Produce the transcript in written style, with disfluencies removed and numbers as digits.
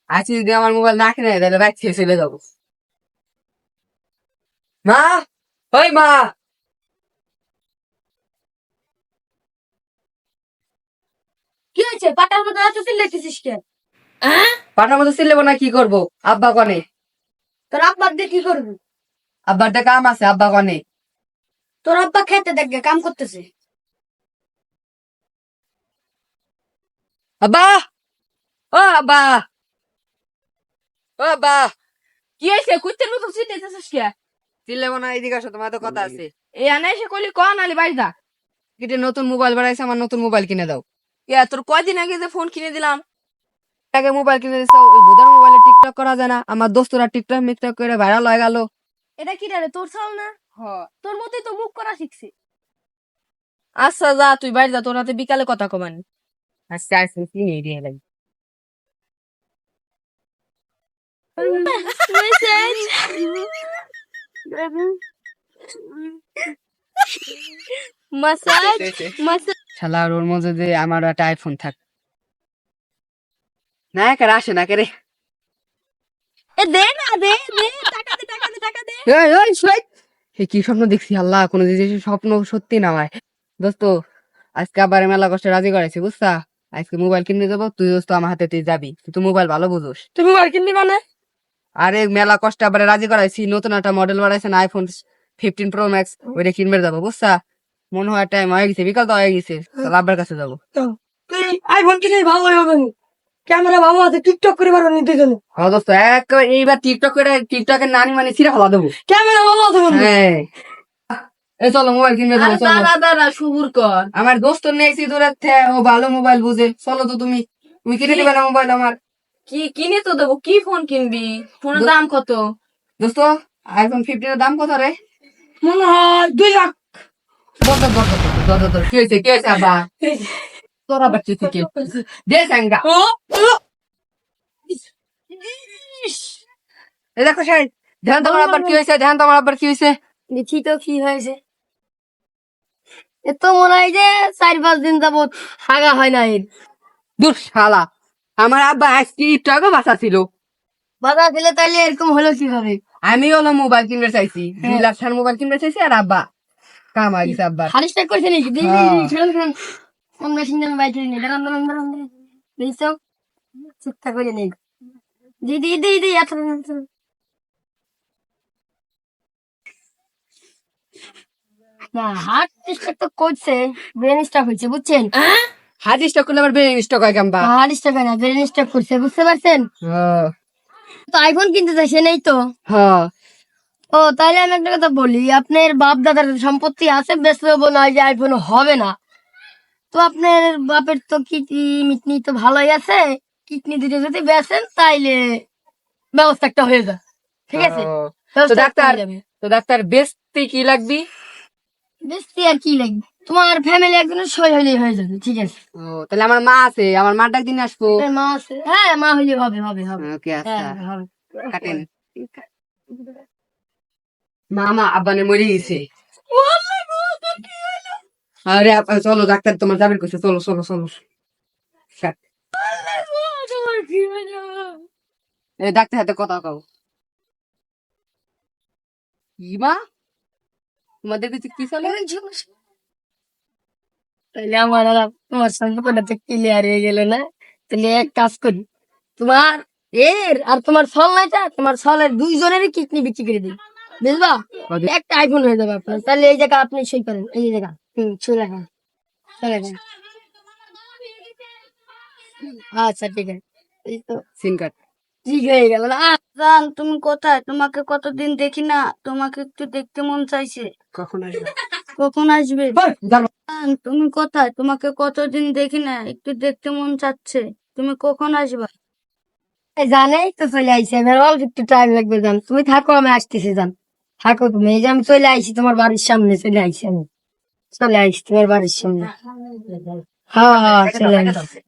আজকে যদি আমার মোবাইল না কিনে তাহলে বাইক থেকে চলে যাবো। মা, ওই মা, কি হয়েছে? পাটার মতো এত চিল্লাইতেছিস কেন? পাঠার মতো চিল্লেবো না, কি করবো? আব্বা কনে? তোর আব্বা দিয়ে কি করবি? আব্বার একটা কাম আছে, আব্বা কনে? তোর আব্বা খেতে দেখবে কাম করতেছে। আব্বা, ও আব্বা, ও আব্বা। কি হয়েছে? কুত্তের মতো চিল্লাইতেছিস কে? চিল্লেবো না, এদিকে আসো, তোমার তো কথা আছে। এই আনে এসে কইলি কন আলি বাড়ি যা। কিটে নতুন মোবাইল বাড়াইছে, আমার নতুন মোবাইল কিনে দাও। ইয়া তোর কয়দিন আগে যে ফোন কিনে দিলাম। আগে মোবাইল কিনে দিছো, ওই বুধার মোবাইলে টিকটক করা যায় না? আমার দোস্তরা টিকটক মিকটক করে ভাইরাল হয়ে গেল। এটা কি রে? তোর চাল না? তোর মতোই তো মুখ করা শিখছে। আচ্ছা যা তুই বাড়ি যা, তোর হাতে বিকালে কথা কমান। আচ্ছা আচ্ছা, কিনে দিয়ে লাগবে। মাসাজ মাসাজ শালা ওর মধ্যে যে আমার একটা আইফোন থাক না, একার আসে না কেরে। এ দে না, দে দে, টাকা দে, টাকা দে, টাকা দে। কি স্বপ্ন দেখছি, আল্লাহ কোনো জিনিসের স্বপ্ন সত্যি না হয়। দোস্ত, আজকে আবার মেলা কষ্টে রাজি করাইছি, বুঝছা? আজকে মোবাইল কিনে দেবো, তুই দোস্ত আমার হাতে তুই যাবি, তুই মোবাইল ভালো বুঝোস। তুমি মোবাইল কিনবি মানে? আরে মেলা কষ্টে আবার রাজি করাইছি, নতুন একটা মডেল বাড়াইছে না, আইফোন 15 Pro Max, ওইটা কিনবে যাবো, বুঝছা? মনে হয় টাইম হয়ে গেছে, বিকাল তো হয়ে গেছে, তাহলে আব্বার কাছে যাবো। তুই আইফোন কিনে ভালো হবে না। ক্যামেরা ভালো আছে, টিকটক করে পারো নি দুজনে। হ্যাঁ দোস্ত, এইবার টিকটক করে টিকটকের নানি মানে ছিঁড়ে ফেলা দেবো। ক্যামেরা ভালো আছে বন্ধু। হ্যাঁ, এই চলো মোবাইল কিনবে যাবো, চলো। দাঁড়া দাঁড়া সবুর কর। আমার দোস্ত নেইছি দূরের থেকে, ও ভালো মোবাইল বুঝে, চলো তো তুমি তুমি কিনে দিবে না মোবাইল আমার। কি কিনে তো দেবো, কি ফোন কিনবি? ফোনের দাম কত? দোস্ত, আইফোন 15 এর দাম কত রে? মনে হয় 2 লাখ। কি হয়েছে, কি হয়েছে আবার? তোরা বাচ্চা থেকে দে সাঙ্গা। এই দেখো সাই, ধ্যান তোমার আবার কি হয়েছে, ধ্যান তোমার আবার কি হয়েছে? দেখি তো কি হয়েছে। এ তো মনে হয় যে 4-5 দিন যাবত হাগা হয় না এর। দূর শালা, আমার আব্বা আজকে একটু আগে বাসা ছিল। বাধা দিলে তাইলে এরকম হলো কিভাবে? আমি হলো মোবাইল কিনতে চাইছি, 2 লাখ টাকার মোবাইল কিনতে চাইছি, আর আব্বা কাম হয়ে গেছে আব্বার। হারিসটা করছে নাকি? দিই হ্যাঁ। খেলাম খেলাম। আমরা সিঙ্গে আমি বাইরে নিই। দাঁড়ান দাঁড়ান দাঁড়ান দাঁড়ান। দিস চিন্তা করে নেই। দি দি দি দি এত না হার্ট স্ট্রোক তো করছে, ব্রেন স্ট্রোক হয়েছে বুঝছেন? হাত স্টক করলে আবার বেরিয়ে স্টক হয় কাম্বা। হার্ট স্ট্রোক না, ব্রেন স্ট্রোক করছে, বুঝতে পারছেন? তো আইফোন কিনতে চাইছে নেই তো? হ্যাঁ, ও তাহলে আমি একটা কথা বলি, আপনার বাপ দাদার সম্পত্তি আছে, বেশ না যে আইফোন হবে না। তো আপনার বাপের তো কিডনি মিটনি তো ভালোই আছে, কিডনি দুটো যদি বেচেন তাইলে ব্যবস্থা একটা হয়ে যায়। ঠিক আছে, তো ব্যবস্থা একটা ডাক্তার, হয়ে যাবে। তো ডাক্তার বেচতে কি লাগবি? বেশি আর কি লাগবে, তোমার ফ্যামিলি একজনের সই হলেই হয়ে যাবে। ঠিক আছে, ও তাহলে আমার মা আছে, আমার মার ডাক দিন আসবো। আপনার মা আছে? হ্যাঁ মা হইলে হবে হবে হবে। ওকে আচ্ছা, হ্যাঁ হবে। কাটেন। মামা আব্বানে মরে গেছে। আরে চলো ডাক্তার তোমার যাবেন কইছে, চলো চলো চলো। কাট। এই ডাক্তার হাতে কথা কও। কি মা, তোমাদের কিছু কি চলে? তাহলে আমার আর তোমার সম্পর্কটা তো ক্লিয়ার হয়ে গেল না? তাহলে এক কাজ করি, তোমার এর আর তোমার সলনাইটা, তোমার সলের দুইজনেরই কিডনি বিক্রি করে দিই, বুঝবা? একটা আইফোন হয়ে যাবে আপনার। তাহলে এই জায়গা আপনি সই করেন, এই জায়গা সই রাখেন, সই রাখেন। আচ্ছা ঠিক আছে, এই তো সিম কার্ড। ঠিক হয়ে গেল না? জান তুমি কোথায়? তোমাকে কতদিন দেখি না, তোমাকে একটু দেখতে মন চাইছে। কখন আসবে? কখন আসবে? জানো, জান তুমি কোথায়? তোমাকে কতদিন দেখি না, একটু দেখতে মন চাচ্ছে। তুমি কখন আসবা? জানেই তো চলে আইসি, এবার অল্প একটু টাইম লাগবে। জান তুমি থাকো, আমি আসতেছি। জান থাকো তুমি, এই যে আমি চলে আইসি তোমার বাড়ির সামনে, চলে আইসি আমি, চলে আইসি তোমার বাড়ির সামনে। হ্যাঁ হ্যাঁ চলে আইসি।